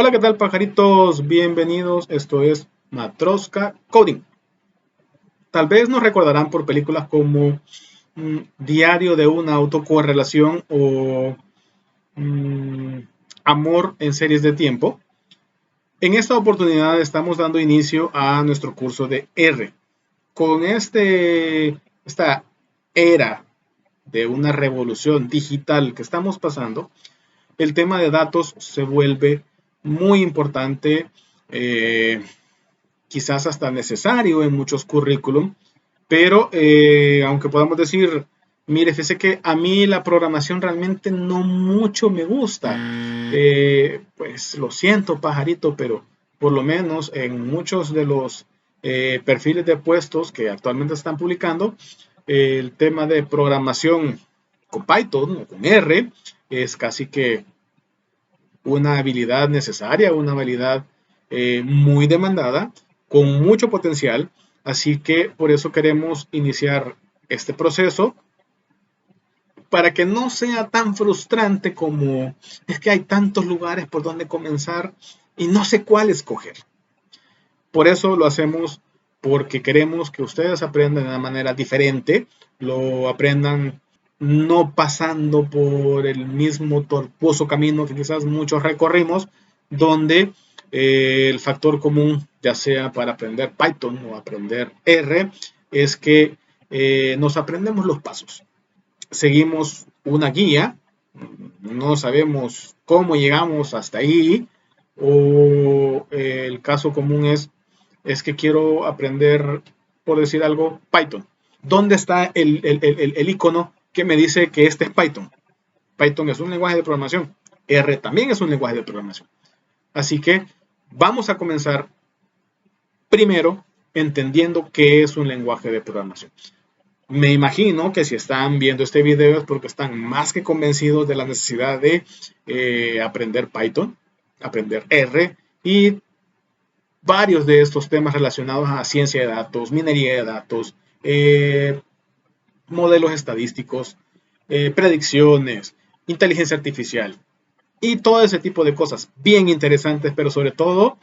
Hola, ¿qué tal, pajaritos? Bienvenidos. Esto es Matroska Coding. Tal vez nos recordarán por películas como Diario de una autocorrelación o mm, Amor en series de tiempo. En esta oportunidad estamos dando inicio a nuestro curso de R. Con esta era de una revolución digital que estamos pasando, el tema de datos se vuelve muy importante, eh, quizás hasta necesario en muchos currículum, pero aunque podamos decir, mire, fíjese que a mí la programación realmente no mucho me gusta, pues lo siento, pajarito, pero por lo menos en muchos de los perfiles de puestos que actualmente están publicando, el tema de programación con Python o con R es casi que una habilidad necesaria, una habilidad muy demandada, con mucho potencial. Así que por eso queremos iniciar este proceso para que no sea tan frustrante como es que hay tantos lugares por donde comenzar y no sé cuál escoger. Por eso lo hacemos porque queremos que ustedes aprendan de una manera diferente, lo aprendan no pasando por el mismo tortuoso camino que quizás muchos recorrimos, donde el factor común, ya sea para aprender Python o aprender R, es que nos aprendemos los pasos. Seguimos una guía, no sabemos cómo llegamos hasta ahí, o el caso común es que quiero aprender, por decir algo, Python. ¿Dónde está el icono que me dice que este es Python? Python es un lenguaje de programación. R también es un lenguaje de programación. Así que vamos a comenzar primero entendiendo qué es un lenguaje de programación. Me imagino que si están viendo este video es porque están más que convencidos de la necesidad de aprender Python, aprender R y varios de estos temas relacionados a ciencia de datos, minería de datos, modelos estadísticos, predicciones, inteligencia artificial y todo ese tipo de cosas bien interesantes, pero sobre todo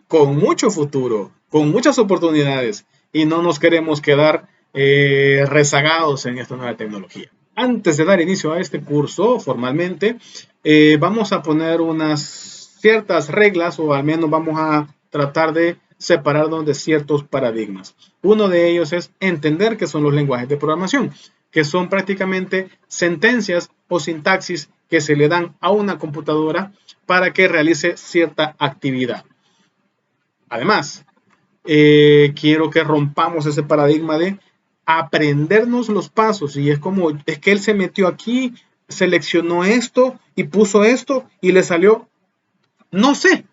con mucho futuro, con muchas oportunidades y no nos queremos quedar rezagados en esta nueva tecnología. Antes de dar inicio a este curso formalmente, vamos a poner unas ciertas reglas o al menos vamos a tratar de separarnos de ciertos paradigmas. Uno de ellos es entender qué son los lenguajes de programación, que son prácticamente sentencias o sintaxis que se le dan a una computadora para que realice cierta actividad. Además, quiero que rompamos ese paradigma de aprendernos los pasos y es como, es que él se metió aquí, seleccionó esto y puso esto y le salió, no sé,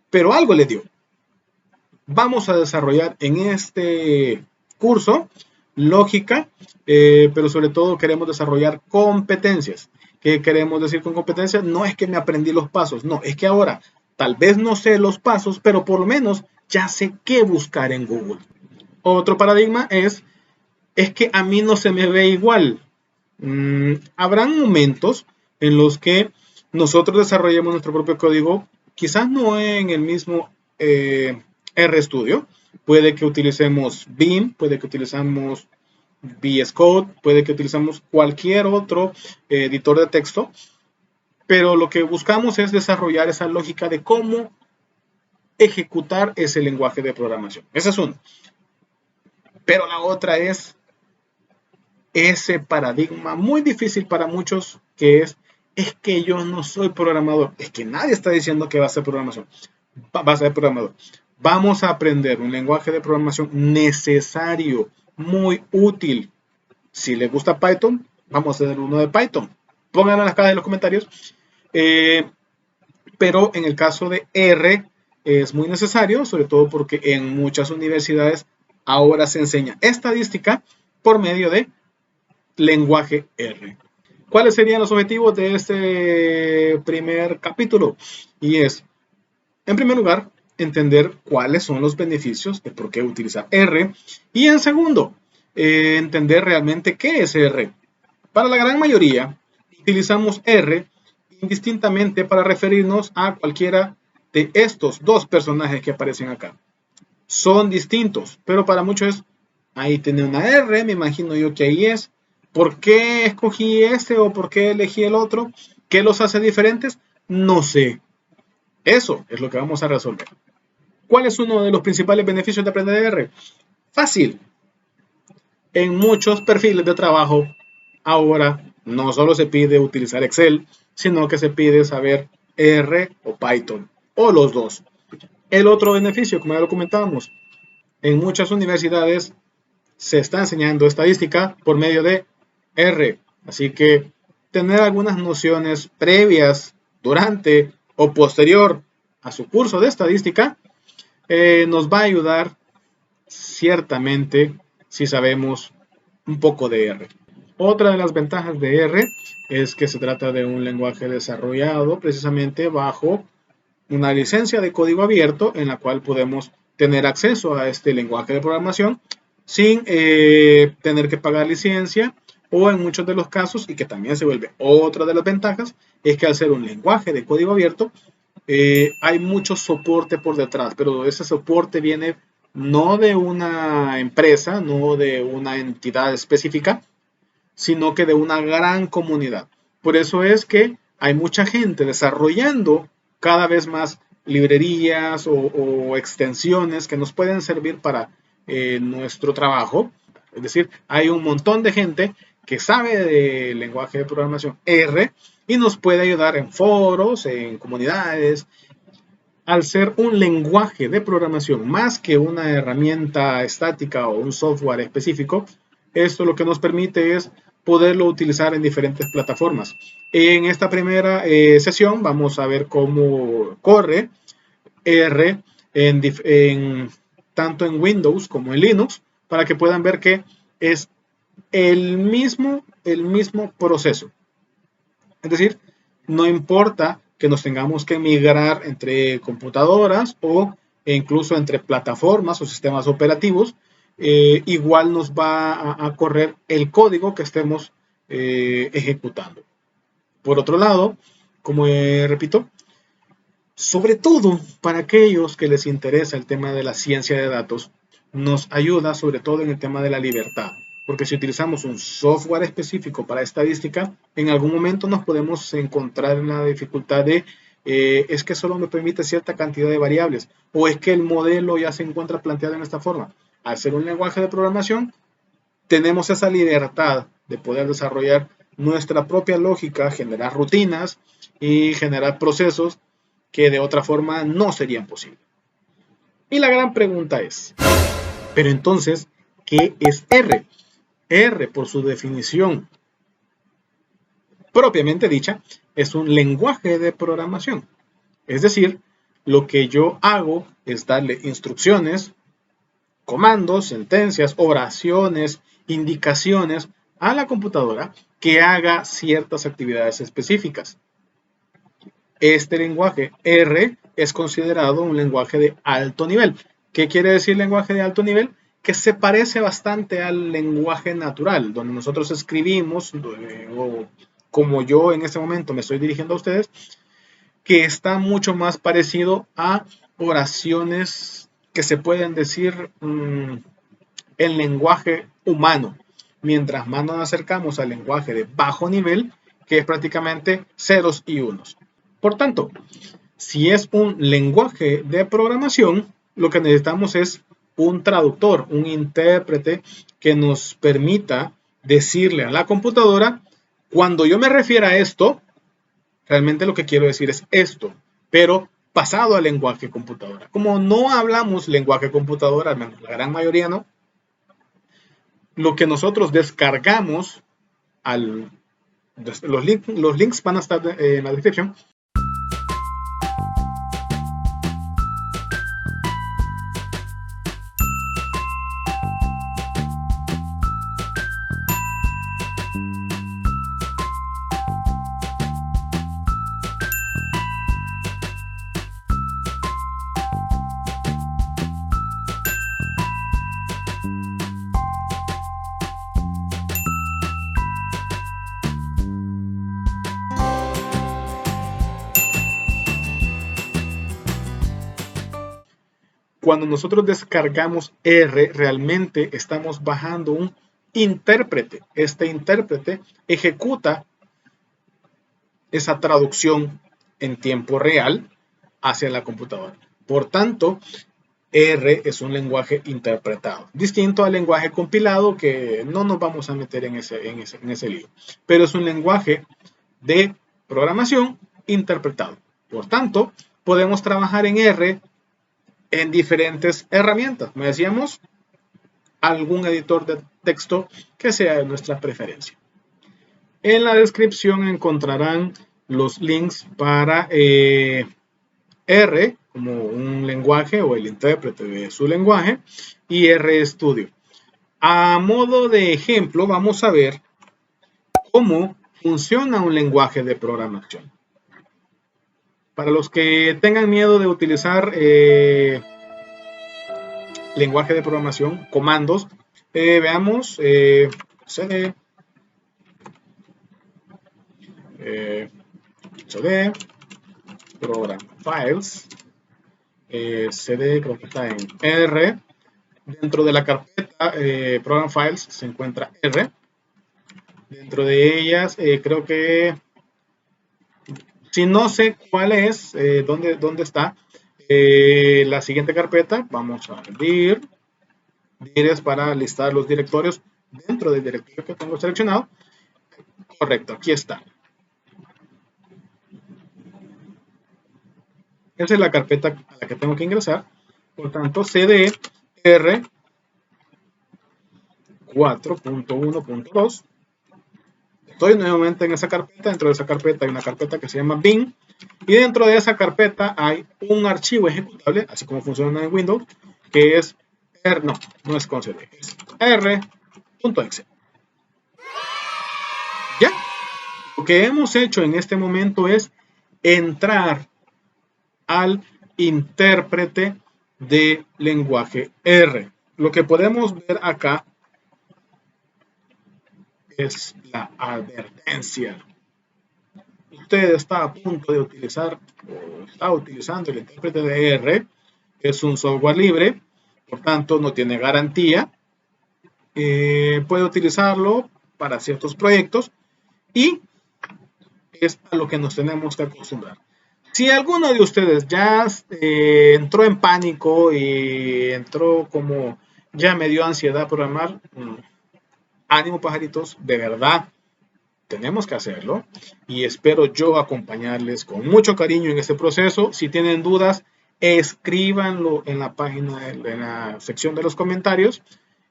pero algo le dio. Vamos a desarrollar en este curso lógica, pero sobre todo queremos desarrollar competencias. ¿Qué queremos decir con competencias? No es que me aprendí los pasos, no, es que ahora tal vez no sé los pasos, pero por lo menos ya sé qué buscar en Google. Otro paradigma es que a mí no se me ve igual. Habrán momentos en los que nosotros desarrollemos nuestro propio código, quizás no en el mismo RStudio, puede que utilicemos Vim, puede que utilicemos VS Code, puede que utilicemos cualquier otro editor de texto, pero lo que buscamos es desarrollar esa lógica de cómo ejecutar ese lenguaje de programación. Esa es una. Pero la otra es ese paradigma muy difícil para muchos que es que yo no soy programador. Es que nadie está diciendo que va a ser programación. Va a ser programador. Vamos a aprender un lenguaje de programación necesario, muy útil. Si les gusta Python, vamos a hacer uno de Python. Pónganlo en las cajas de los comentarios. Pero en el caso de R es muy necesario, sobre todo porque en muchas universidades ahora se enseña estadística por medio de lenguaje R. ¿Cuáles serían los objetivos de este primer capítulo? Y es, en primer lugar, entender cuáles son los beneficios de por qué utilizar R. Y en segundo, entender realmente qué es R. Para la gran mayoría, utilizamos R indistintamente para referirnos a cualquiera de estos dos personajes que aparecen acá. Son distintos, pero para muchos es, ahí tiene una R, me imagino yo que ahí es. ¿Por qué escogí este o por qué elegí el otro? ¿Qué los hace diferentes? No sé. Eso es lo que vamos a resolver. ¿Cuál es uno de los principales beneficios de aprender R? Fácil. En muchos perfiles de trabajo, ahora no solo se pide utilizar Excel, sino que se pide saber R o Python, o los dos. El otro beneficio, como ya lo comentábamos, en muchas universidades se está enseñando estadística por medio de R. Así que tener algunas nociones previas durante o posterior a su curso de estadística nos va a ayudar ciertamente si sabemos un poco de R. Otra de las ventajas de R es que se trata de un lenguaje desarrollado precisamente bajo una licencia de código abierto en la cual podemos tener acceso a este lenguaje de programación sin tener que pagar licencia, o en muchos de los casos, y que también se vuelve otra de las ventajas, es que al ser un lenguaje de código abierto hay mucho soporte por detrás, pero ese soporte viene no de una empresa, no de una entidad específica, sino que de una gran comunidad. Por eso es que hay mucha gente desarrollando cada vez más librerías o extensiones que nos pueden servir para nuestro trabajo. Es decir, hay un montón de gente que sabe del lenguaje de programación R y nos puede ayudar en foros, en comunidades. Al ser un lenguaje de programación más que una herramienta estática o un software específico, esto lo que nos permite es poderlo utilizar en diferentes plataformas. En esta primera sesión vamos a ver cómo corre R tanto en Windows como en Linux, para que puedan ver que es el mismo proceso. Es decir, no importa que nos tengamos que migrar entre computadoras o incluso entre plataformas o sistemas operativos, igual nos va a correr el código que estemos ejecutando. Por otro lado, como repito, sobre todo para aquellos que les interesa el tema de la ciencia de datos, nos ayuda sobre todo en el tema de la libertad. Porque si utilizamos un software específico para estadística, en algún momento nos podemos encontrar en la dificultad de es que solo me permite cierta cantidad de variables, o es que el modelo ya se encuentra planteado en esta forma. Al ser un lenguaje de programación, tenemos esa libertad de poder desarrollar nuestra propia lógica, generar rutinas y generar procesos que de otra forma no serían posibles. Y la gran pregunta es, pero entonces, ¿qué es R? R, por su definición propiamente dicha, es un lenguaje de programación. Es decir, lo que yo hago es darle instrucciones, comandos, sentencias, oraciones, indicaciones a la computadora que haga ciertas actividades específicas. Este lenguaje R es considerado un lenguaje de alto nivel. ¿Qué quiere decir lenguaje de alto nivel? Que se parece bastante al lenguaje natural, donde nosotros escribimos, o como yo en este momento me estoy dirigiendo a ustedes, que está mucho más parecido a oraciones que se pueden decir en lenguaje humano, mientras más nos acercamos al lenguaje de bajo nivel, que es prácticamente ceros y unos. Por tanto, si es un lenguaje de programación, lo que necesitamos es un traductor, un intérprete que nos permita decirle a la computadora, cuando yo me refiero a esto, realmente lo que quiero decir es esto, pero pasado al lenguaje computadora. Como no hablamos lenguaje computadora, al menos la gran mayoría no, lo que nosotros descargamos, los links van a estar en la descripción. cuando nosotros descargamos R, realmente estamos bajando un intérprete. Este intérprete ejecuta esa traducción en tiempo real hacia la computadora. Por tanto, R es un lenguaje interpretado, distinto al lenguaje compilado, que no nos vamos a meter en ese lío, pero es un lenguaje de programación interpretado. Por tanto, podemos trabajar en R en diferentes herramientas. Me decíamos, algún editor de texto que sea de nuestra preferencia. En la descripción encontrarán los links para R como un lenguaje o el intérprete de su lenguaje y RStudio. A modo de ejemplo, vamos a ver cómo funciona un lenguaje de programación. Para los que tengan miedo de utilizar lenguaje de programación, comandos, veamos cd program files, cd creo que está en R. Dentro de la carpeta program files se encuentra R. Dentro de ellas creo que, si no sé cuál es, dónde está la siguiente carpeta, vamos a dir es para listar los directorios dentro del directorio que tengo seleccionado. Correcto, aquí está. Esa es la carpeta a la que tengo que ingresar. Por tanto, cd r 4.1.2. Estoy nuevamente en esa carpeta. Dentro de esa carpeta hay una carpeta que se llama bin. Y dentro de esa carpeta hay un archivo ejecutable, así como funciona en Windows, que es no es con cd, es r.exe. Ya. Lo que hemos hecho en este momento es entrar al intérprete de lenguaje R. Lo que podemos ver acá es la advertencia. Usted está a punto de utilizar o está utilizando el intérprete de R, que es un software libre, por tanto no tiene garantía. Puede utilizarlo para ciertos proyectos y es a lo que nos tenemos que acostumbrar. Si alguno de ustedes ya entró en pánico y entró como ya me dio ansiedad programar, ánimo pajaritos, de verdad tenemos que hacerlo y espero yo acompañarles con mucho cariño en este proceso. Si tienen dudas, escríbanlo en la página, en la sección de los comentarios,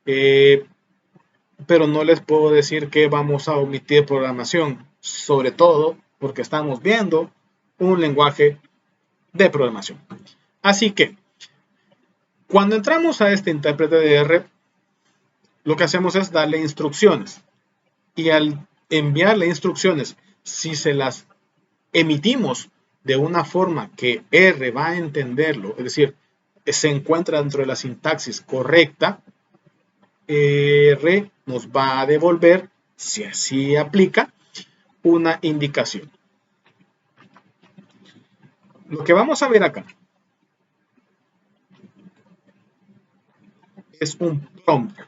pero no les puedo decir que vamos a omitir programación, sobre todo porque estamos viendo un lenguaje de programación. Así que, cuando entramos a este intérprete de R, lo que hacemos es darle instrucciones. Y al enviarle instrucciones, si se las emitimos de una forma que R va a entenderlo, es decir, se encuentra dentro de la sintaxis correcta, R nos va a devolver, si así aplica, una indicación. Lo que vamos a ver acá es un prompt.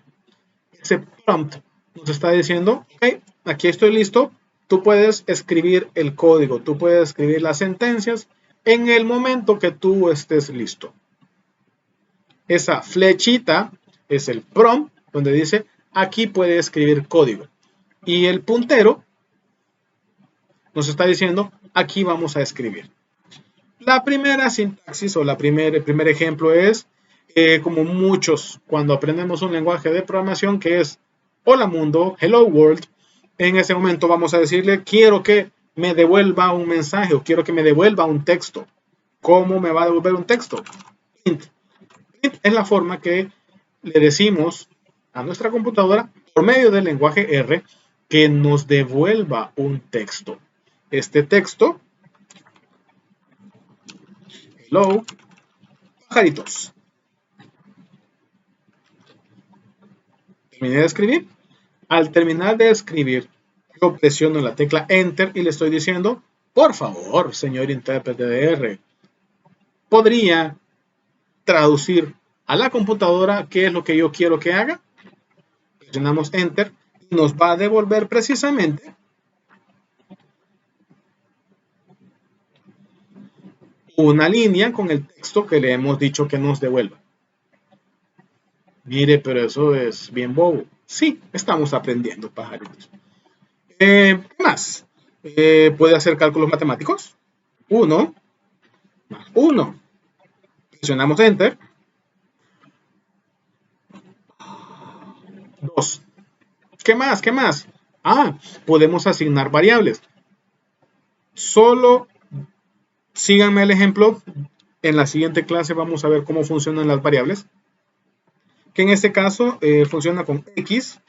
Ese prompt nos está diciendo, ok, aquí estoy listo, tú puedes escribir el código, tú puedes escribir las sentencias en el momento que tú estés listo. Esa flechita es el prompt, donde dice, aquí puede escribir código. Y el puntero nos está diciendo, aquí vamos a escribir. La primera sintaxis o el primer ejemplo es, como muchos, cuando aprendemos un lenguaje de programación que es hola mundo, hello world, en ese momento vamos a decirle, quiero que me devuelva un mensaje o quiero que me devuelva un texto. ¿Cómo me va a devolver un texto? Print. Print es la forma que le decimos a nuestra computadora por medio del lenguaje R que nos devuelva un texto. Este texto, hello, pajaritos. Terminé de escribir. Al terminar de escribir, yo presiono la tecla Enter y le estoy diciendo, por favor, señor intérprete de R, ¿podría traducir a la computadora qué es lo que yo quiero que haga. Presionamos Enter y nos va a devolver precisamente una línea con el texto que le hemos dicho que nos devuelva. Mire, pero eso es bien bobo. Sí, estamos aprendiendo, pajaritos. ¿Qué más? ¿Puede hacer cálculos matemáticos? 1 más 1. Presionamos Enter. 2. ¿Qué más? ¿Qué más? Podemos asignar variables. Solo síganme el ejemplo. En la siguiente clase vamos a ver cómo funcionan las variables. Que en este caso funciona con X.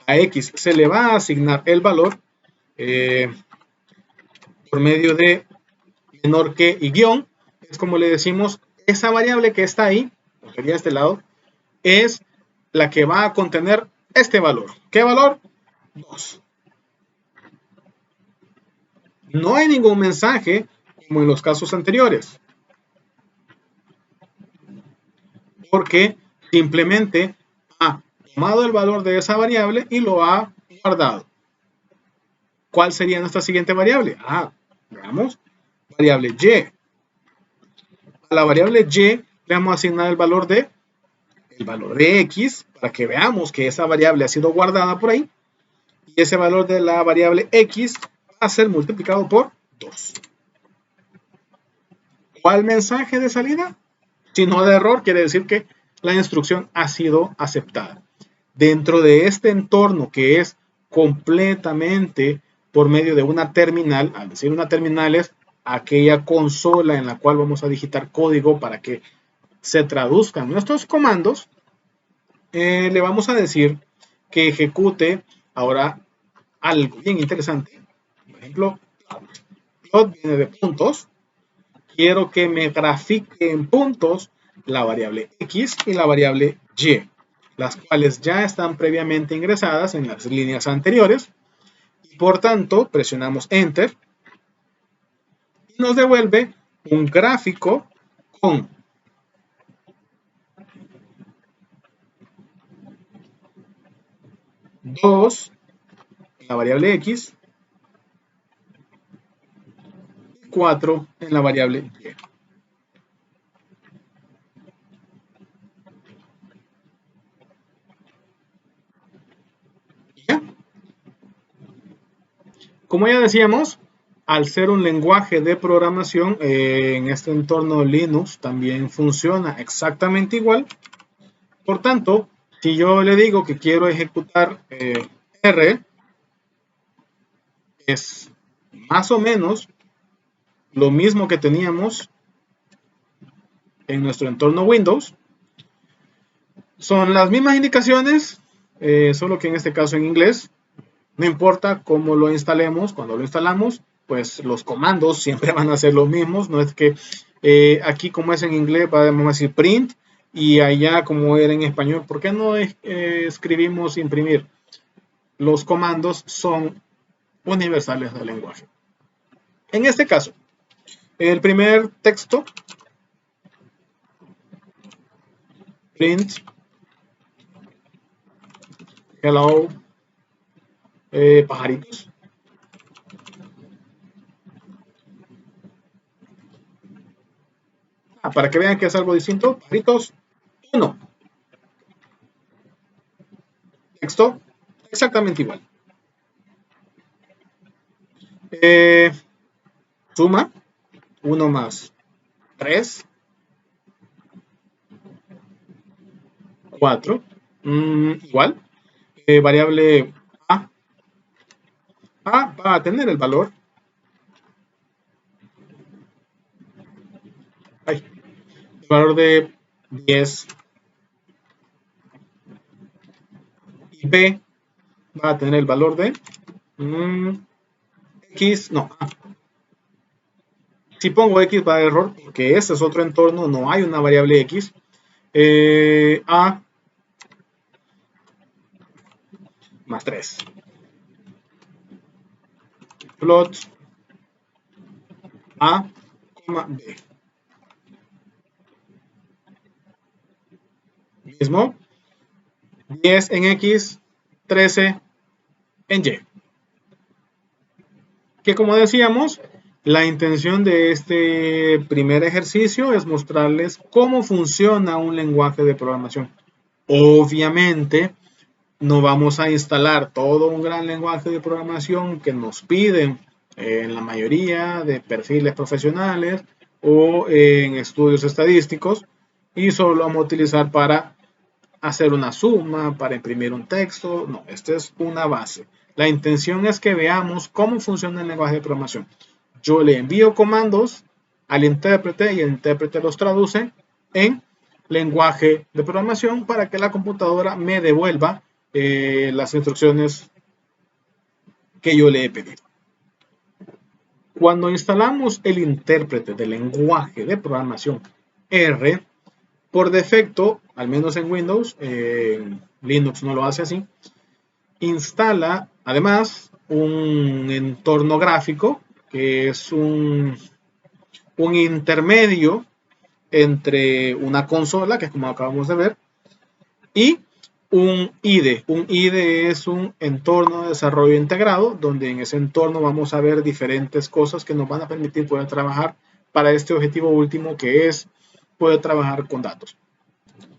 A X se le va a asignar el valor por medio de menor que y guión. Es como le decimos, esa variable que está ahí, que sería este lado, es la que va a contener este valor. ¿Qué valor? 2. No hay ningún mensaje como en los casos anteriores, porque simplemente ha tomado el valor de esa variable y lo ha guardado. ¿Cuál sería nuestra siguiente variable? Veamos, variable y. A la variable y le vamos a asignar el valor de x, para que veamos que esa variable ha sido guardada por ahí, y ese valor de la variable x va a ser multiplicado por 2. ¿Cuál mensaje de salida? Si no de error, quiere decir que la instrucción ha sido aceptada. Dentro de este entorno que es completamente por medio de una terminal, al decir una terminal es aquella consola en la cual vamos a digitar código para que se traduzcan nuestros comandos, le vamos a decir que ejecute ahora algo bien interesante. Por ejemplo, plot viene de puntos. Quiero que me grafique en puntos la variable x y la variable y, las cuales ya están previamente ingresadas en las líneas anteriores. Y por tanto, presionamos Enter y nos devuelve un gráfico con dos en la variable x y 4 en la variable y. Como ya decíamos, al ser un lenguaje de programación, en este entorno Linux también funciona exactamente igual. Por tanto, si yo le digo que quiero ejecutar R, es más o menos lo mismo que teníamos en nuestro entorno Windows. Son las mismas indicaciones, solo que en este caso en inglés. No importa cómo lo instalemos, cuando lo instalamos, pues los comandos siempre van a ser los mismos. No es que aquí como es en inglés, vamos a decir print, y allá como era en español, ¿por qué no escribimos imprimir? Los comandos son universales del lenguaje. En este caso, el primer texto, print, hello, pajaritos. Para que vean que es algo distinto, pajaritos 1. Texto exactamente igual. Suma 1 más 3, 4, igual. Variable A. A va a tener el valor. El valor de 10. Y B va a tener el valor de X, no, A. Si pongo X va a dar error porque este es otro entorno, no hay una variable X. A más 3. Plot A, B. mismo, 10 en X, 13 en Y. Que como decíamos, la intención de este primer ejercicio es mostrarles cómo funciona un lenguaje de programación. Obviamente, no vamos a instalar todo un gran lenguaje de programación que nos piden en la mayoría de perfiles profesionales o en estudios estadísticos y solo vamos a utilizar para hacer una suma, para imprimir un texto. No, esta es una base. La intención es que veamos cómo funciona el lenguaje de programación. Yo le envío comandos al intérprete y el intérprete los traduce en lenguaje de programación para que la computadora me devuelva las instrucciones que yo le he pedido. Cuando instalamos el intérprete de lenguaje de programación R, por defecto, al menos en Windows, Linux no lo hace así, instala además un entorno gráfico que es un intermedio entre una consola, que es como acabamos de ver, y un IDE. Un IDE es un entorno de desarrollo integrado, donde en ese entorno vamos a ver diferentes cosas que nos van a permitir poder trabajar para este objetivo último, que es poder trabajar con datos.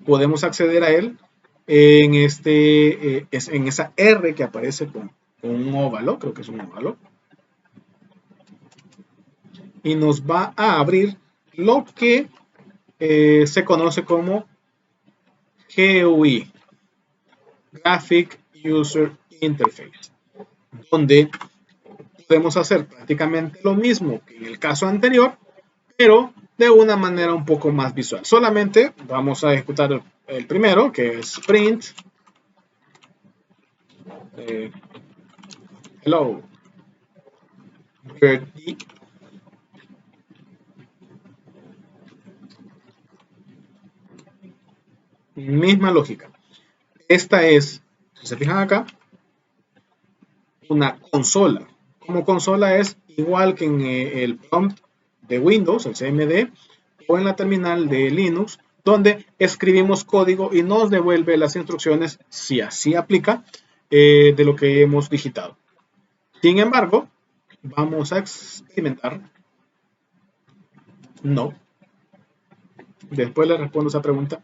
Podemos acceder a él en, en esa R que aparece con un óvalo, creo que es un óvalo, y nos va a abrir lo que se conoce como GUI, Graphic User Interface, donde podemos hacer prácticamente lo mismo que en el caso anterior, pero de una manera un poco más visual. Solamente vamos a ejecutar el primero, que es print hello birdie. Misma lógica. Esta es, si se fijan acá, una consola. Como consola es igual que en el prompt de Windows, el CMD, o en la terminal de Linux, donde escribimos código y nos devuelve las instrucciones, si así aplica, de lo que hemos digitado. Sin embargo, vamos a experimentar. No. Después le respondo esa pregunta.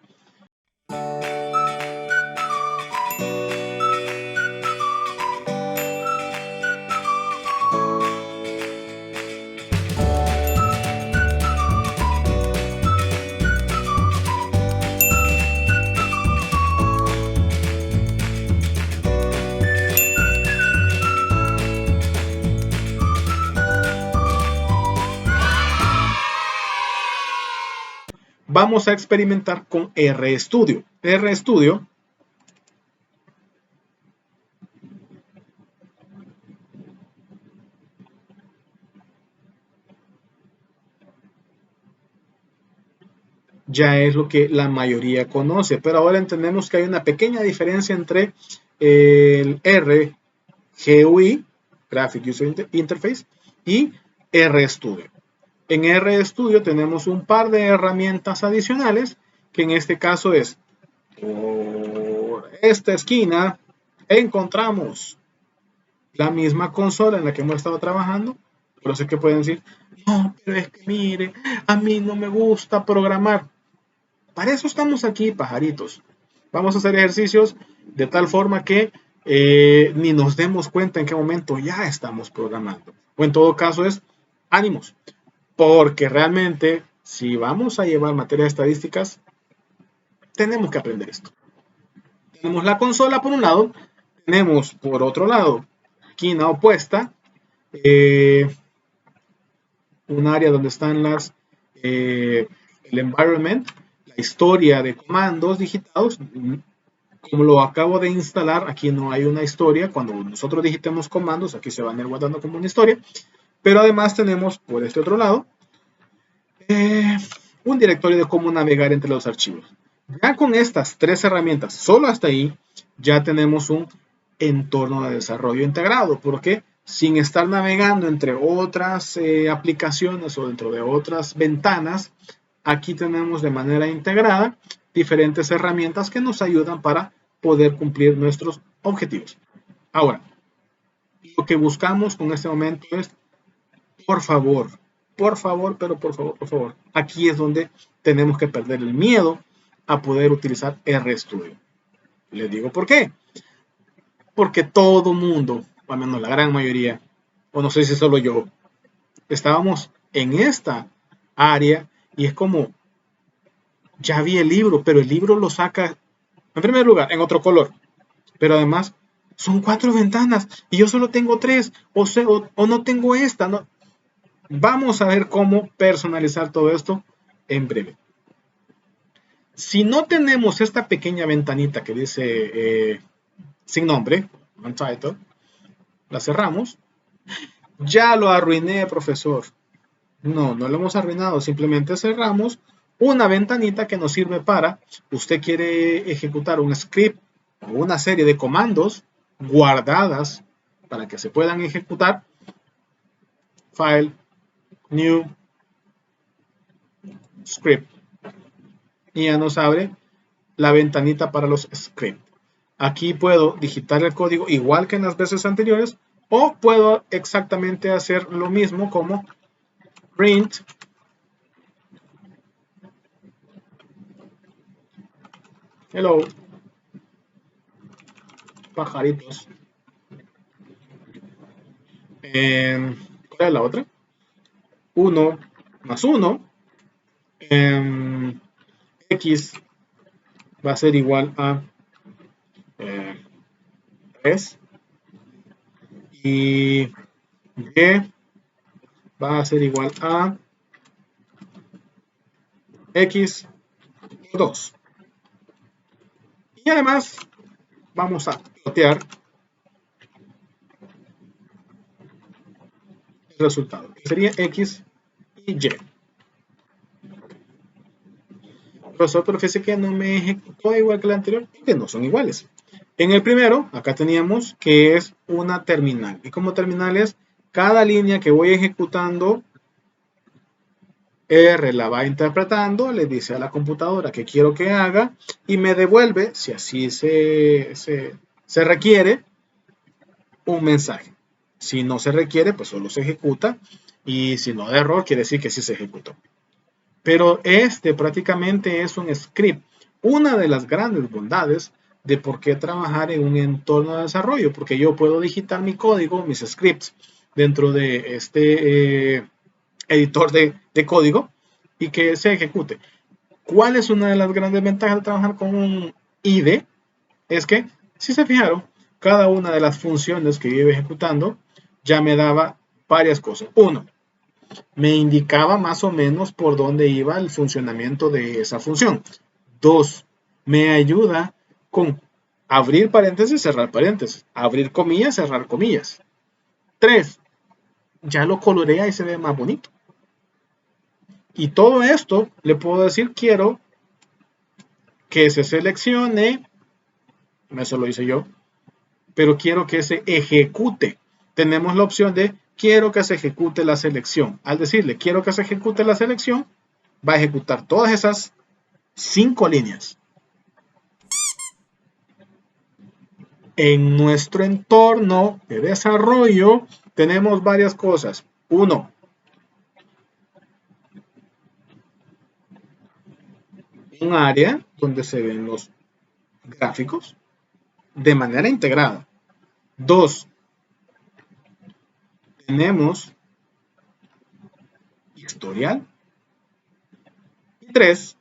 Vamos a experimentar con RStudio. RStudio ya es lo que la mayoría conoce, pero ahora entendemos que hay una pequeña diferencia entre el RGUI, Graphic User Interface, y RStudio. En RStudio tenemos un par de herramientas adicionales, que en este caso es, por esta esquina encontramos la misma consola en la que hemos estado trabajando. Por eso es que pueden decir, no, pero es que mire, a mí no me gusta programar. Para eso estamos aquí, pajaritos. Vamos a hacer ejercicios de tal forma que ni nos demos cuenta en qué momento ya estamos programando. O en todo caso es ánimos. Porque realmente, si vamos a llevar materias estadísticas, tenemos que aprender esto. Tenemos la consola por un lado, tenemos por otro lado, esquina opuesta, un área donde están el environment, la historia de comandos digitados. Como lo acabo de instalar, aquí no hay una historia. Cuando nosotros digitemos comandos, aquí se van a ir guardando como una historia. Pero además tenemos por este otro lado un directorio de cómo navegar entre los archivos. Ya con estas tres herramientas, solo hasta ahí, ya tenemos un entorno de desarrollo integrado, porque sin estar navegando entre otras aplicaciones o dentro de otras ventanas, aquí tenemos de manera integrada diferentes herramientas que nos ayudan para poder cumplir nuestros objetivos. Ahora, lo que buscamos con este momento es, por favor, pero por favor, aquí es donde tenemos que perder el miedo a poder utilizar RStudio. Les digo por qué. Porque todo mundo, al menos la gran mayoría, o no sé si solo yo, estábamos en esta área y es como, ya vi el libro, pero el libro lo saca, en primer lugar, en otro color. Pero además, son 4 ventanas y yo solo tengo 3, o no tengo esta. No. Vamos a ver cómo personalizar todo esto en breve. Si no tenemos esta pequeña ventanita que dice sin nombre, untitled, la cerramos. Ya lo arruiné, profesor. No, no lo hemos arruinado, simplemente cerramos una ventanita que nos sirve para, usted quiere ejecutar un script o una serie de comandos guardadas para que se puedan ejecutar. File, New, Script. Y ya nos abre la ventanita para los scripts. Aquí puedo digitar el código igual que en las veces anteriores, o puedo exactamente hacer lo mismo como print hello pajaritos. ¿Cuál es la otra? 1 más 1. X va a ser igual a 3 y Y va a ser igual a X 2. Y además vamos a plotear el resultado, que sería X y Y. Profesor, pero fíjese que no me ejecutó igual que el anterior, que no son iguales. En el primero, acá teníamos que es una terminal. Y como terminal es cada línea que voy ejecutando, R la va interpretando, le dice a la computadora que quiero que haga y me devuelve, si así se requiere, un mensaje. Si no se requiere, pues solo se ejecuta. Y si no da error, quiere decir que sí se ejecutó. Pero este prácticamente es un script. Una de las grandes bondades de por qué trabajar en un entorno de desarrollo, porque yo puedo digitar mi código, mis scripts, dentro de este editor de código y que se ejecute. ¿Cuál es una de las grandes ventajas de trabajar con un IDE? Es que, si se fijaron, cada una de las funciones que yo iba ejecutando ya me daba varias cosas. Uno, me indicaba más o menos por dónde iba el funcionamiento de esa función. 2, me ayuda con abrir paréntesis, cerrar paréntesis, abrir comillas, cerrar comillas. 3, ya lo colorea y se ve más bonito. Y todo esto le puedo decir, quiero que se seleccione, eso lo hice yo, pero quiero que se ejecute. Tenemos la opción de quiero que se ejecute la selección. Al decirle quiero que se ejecute la selección, va a ejecutar todas esas 5 líneas. En nuestro entorno de desarrollo tenemos varias cosas. 1, un área donde se ven los gráficos de manera integrada. 2, tenemos historial. Y 3,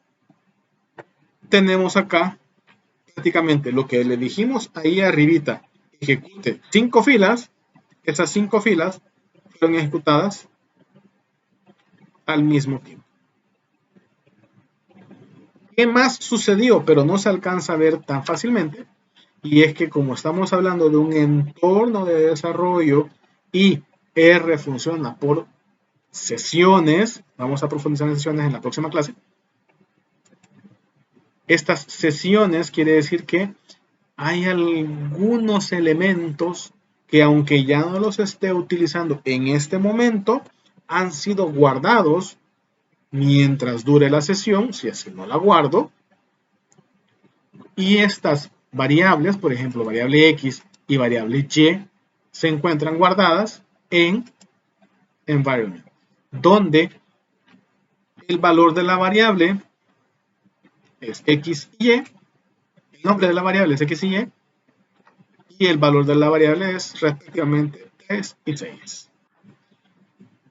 tenemos acá prácticamente lo que le dijimos ahí arribita, ejecute 5 filas. Esas 5 filas fueron ejecutadas al mismo tiempo. ¿Qué más sucedió? Pero no se alcanza a ver tan fácilmente. Y es que como estamos hablando de un entorno de desarrollo y R funciona por sesiones, vamos a profundizar en sesiones en la próxima clase. Estas sesiones quiere decir que hay algunos elementos que aunque ya no los esté utilizando en este momento, han sido guardados mientras dure la sesión, si así no la guardo, Y estas variables, por ejemplo, variable X y variable Y, se encuentran guardadas en environment, donde el valor de la variable es X y Y, el nombre de la variable es X y el valor de la variable es respectivamente 3 y 6.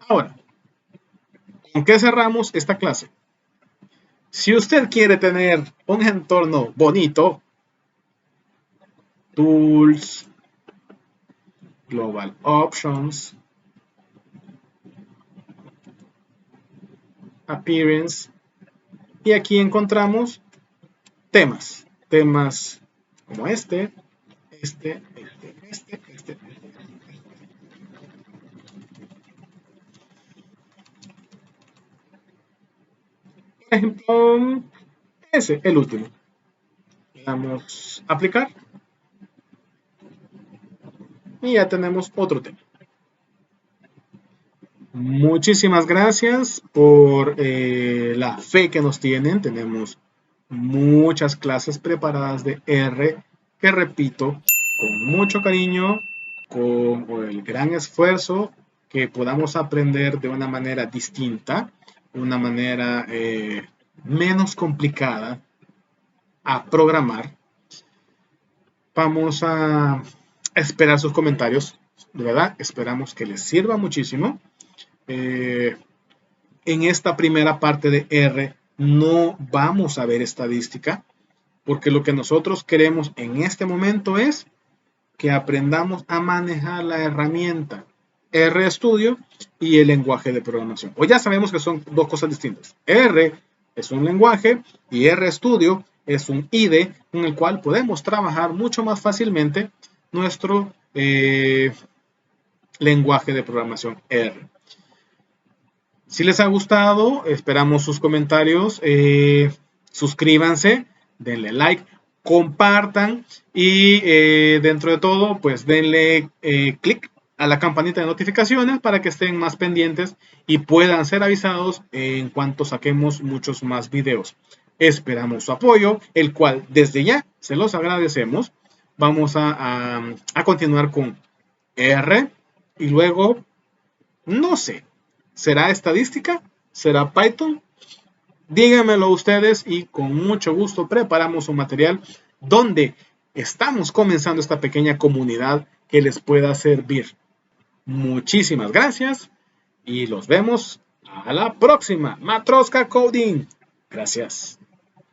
Ahora, ¿con qué cerramos esta clase? Si usted quiere tener un entorno bonito, Tools, Global Options, Appearance, y aquí encontramos temas como este. Por ejemplo, ese, el último. Le damos aplicar y ya tenemos otro tema. Muchísimas gracias por la fe que nos tienen. Tenemos muchas clases preparadas de R que, repito, con mucho cariño, con el gran esfuerzo, que podamos aprender de una manera distinta, una manera menos complicada a programar. Vamos a esperar sus comentarios. De verdad, esperamos que les sirva muchísimo. En esta primera parte de R no vamos a ver estadística, porque lo que nosotros queremos en este momento es que aprendamos a manejar la herramienta RStudio y el lenguaje de programación. Hoy ya sabemos que son dos cosas distintas. R es un lenguaje y RStudio es un IDE con el cual podemos trabajar mucho más fácilmente nuestro lenguaje de programación R. Si les ha gustado, esperamos sus comentarios. Suscríbanse, denle like, compartan y dentro de todo, pues denle clic a la campanita de notificaciones para que estén más pendientes y puedan ser avisados en cuanto saquemos muchos más videos. Esperamos su apoyo, el cual desde ya se los agradecemos. Vamos a continuar con R y luego, no sé, ¿será estadística? ¿Será Python? Díganmelo ustedes y con mucho gusto preparamos un material donde estamos comenzando esta pequeña comunidad que les pueda servir. Muchísimas gracias y los vemos a la próxima. Matroska Coding. Gracias.